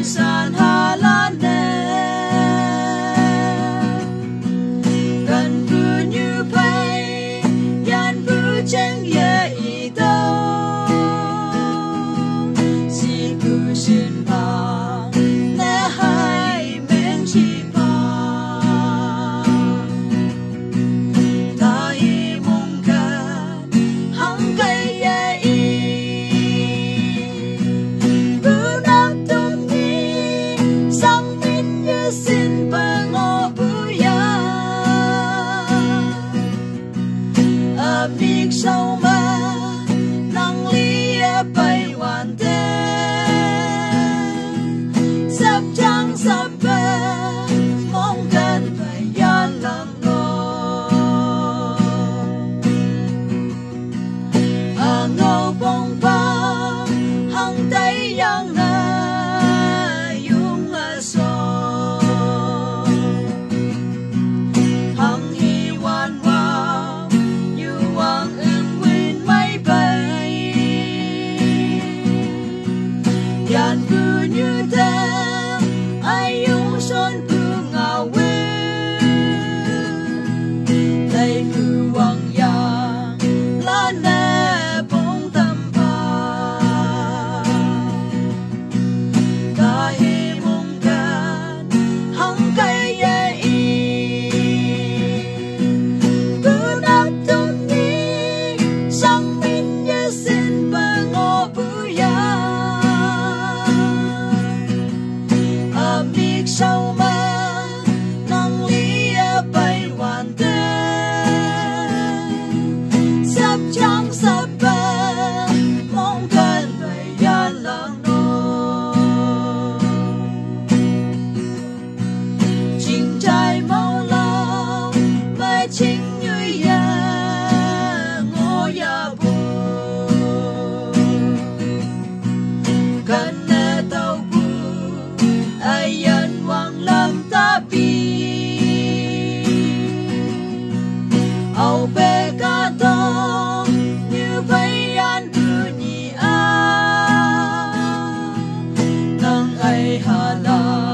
san halane gần cứ như bay yan cứ chẳng ye ý đâu si cứ xin ba nè hai men chi ba ta hi mong cần hăng cây ye ý cứ nắm tung đi sang min như xin ba ngõ bụi ya biết sao mà năng lý bay hoàn tên sắp trắng sắp bê mong cần phải gian lặng ngô ngô bông ba hăng tay yang yung so hăng hi wan wow như hoàng ưng nguyên máy bay yan cứ như thế ai yung son cứ ngào quên đây cứ hoàng yang lá nè bóng tâm ba ta hi mong cần hăng cây ye ý cứ nắp tung đi sang min như xin ba ngõ bụi ya biết sao mà năng lý bay hoàn tên sắp trắng sắp bê mong cần phải gian lặng nô chinh trai mau lao mai chinh như ya ngô ya bù cần nè tàu bù ai yên hoàng lâm ta bi âu bê ca tô như vây an cứ nhị a nâng ai hà la